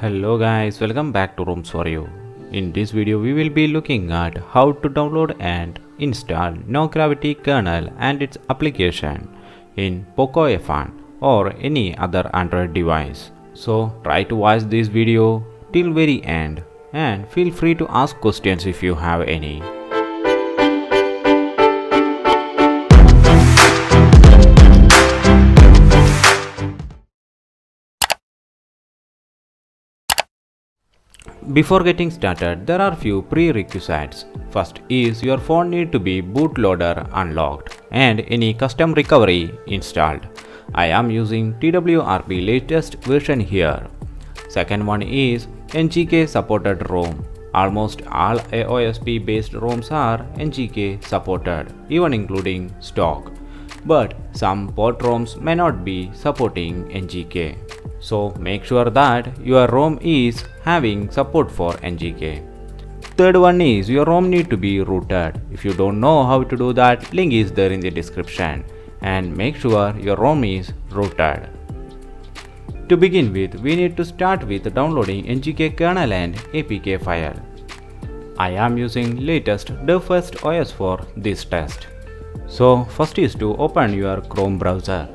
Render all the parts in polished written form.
Hello guys, welcome back to Rooms for You. In this video we will be looking at how to download and install Gravity Kernel and its application in POCO F1 or any other Android device. So try to watch this video till very end and feel free to ask questions if you have any. Before getting started, there are few prerequisites. First is your phone need to be bootloader unlocked and any custom recovery installed. I am using TWRP latest version here. Second one is NGK supported ROM. Almost all AOSP based ROMs are NGK supported, even including stock. But some port ROMs may not be supporting NGK. So make sure that your ROM is having support for NGK. Third one is your ROM need to be rooted. If you don't know how to do that, link is there in the description. And make sure your ROM is rooted. To begin with, we need to start with downloading NGK Kernel and APK file. I am using latest Dalvik OS for this test. So first is to open your Chrome browser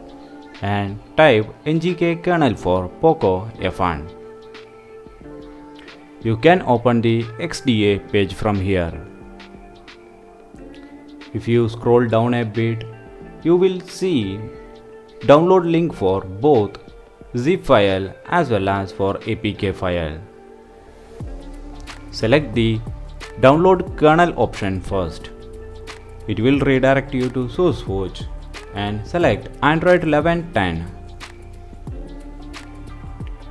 and type NGK Kernel for POCO F1. You can open the XDA page from here. If you scroll down a bit, you will see download link for both zip file as well as for APK file. Select the download kernel option first. It will redirect you to SourceForge and select Android 11.10.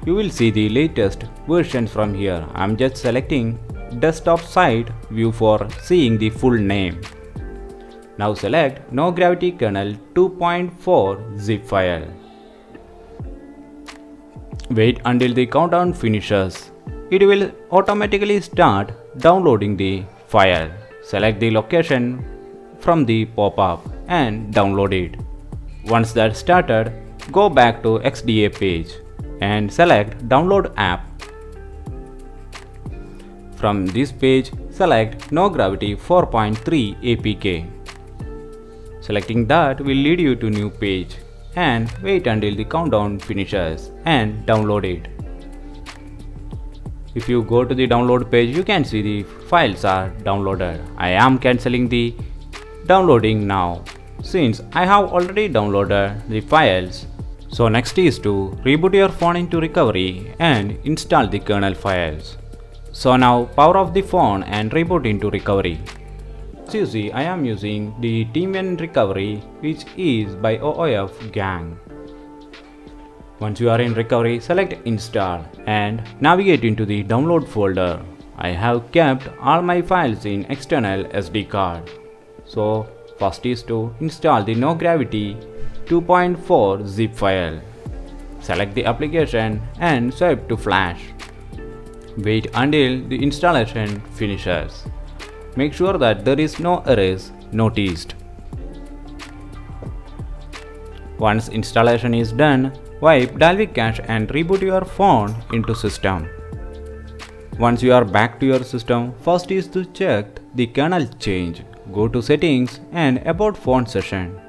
You will see the latest versions from here. I am just selecting desktop side view for seeing the full name. Now select Gravity Kernel 2.4 zip file. Wait until the countdown finishes. It will automatically start downloading the file. Select the location from the pop-up and download it. Once that's started, go back to XDA page and select Download App. From this page, select Gravity 4.3 APK. Selecting that will lead you to new page and wait until the countdown finishes and download it. If you go to the download page, you can see the files are downloaded. I am cancelling the downloading now since I have already downloaded the files. So next is to reboot your phone into recovery and install the kernel files. So now power off the phone and reboot into recovery. As you see, I am using the Team1 recovery which is by OOF gang. Once you are in recovery, select install and navigate into the download folder. I have kept all my files in external SD card. So first is to install the Gravity 2.4 zip file. Select the application and swipe to flash. Wait until the installation finishes. Make sure that there is no errors noticed. Once installation is done, wipe Dalvik cache and reboot your phone into system. Once you are back to your system, first is to check the kernel change. Go to settings and about phone session.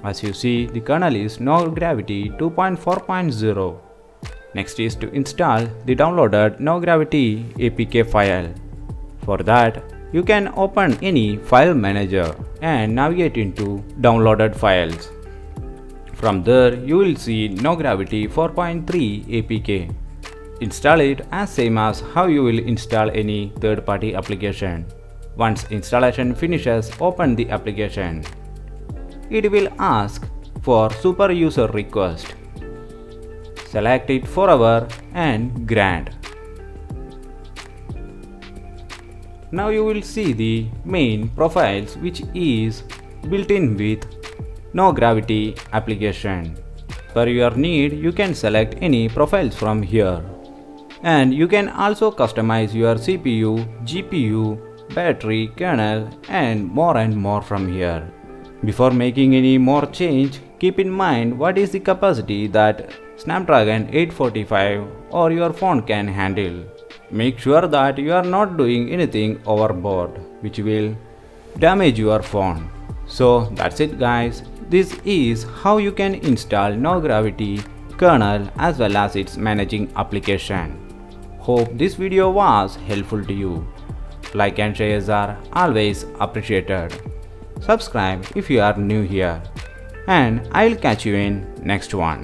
As you see, the kernel is Gravity 2.4.0. Next is to install the downloaded Gravity APK file. For that, you can open any file manager and navigate into downloaded files. From there, you will see Gravity 4.3 APK. Install it as same as how you will install any third-party application. Once installation finishes, open the application. It will ask for super user request. Select it forever and grant. Now you will see the main profiles which is built in with Gravity application. For your need, you can select any profiles from here. And you can also customize your CPU, GPU, battery, kernel and more from here. Before making any more change, keep in mind what is the capacity that Snapdragon 845 or your phone can handle. Make sure that you are not doing anything overboard which will damage your phone. So that's it guys. This is how you can install Gravity Kernel as well as its managing application. Hope this video was helpful to you. Like and shares are always appreciated. Subscribe if you are new here. And I'll catch you in next one.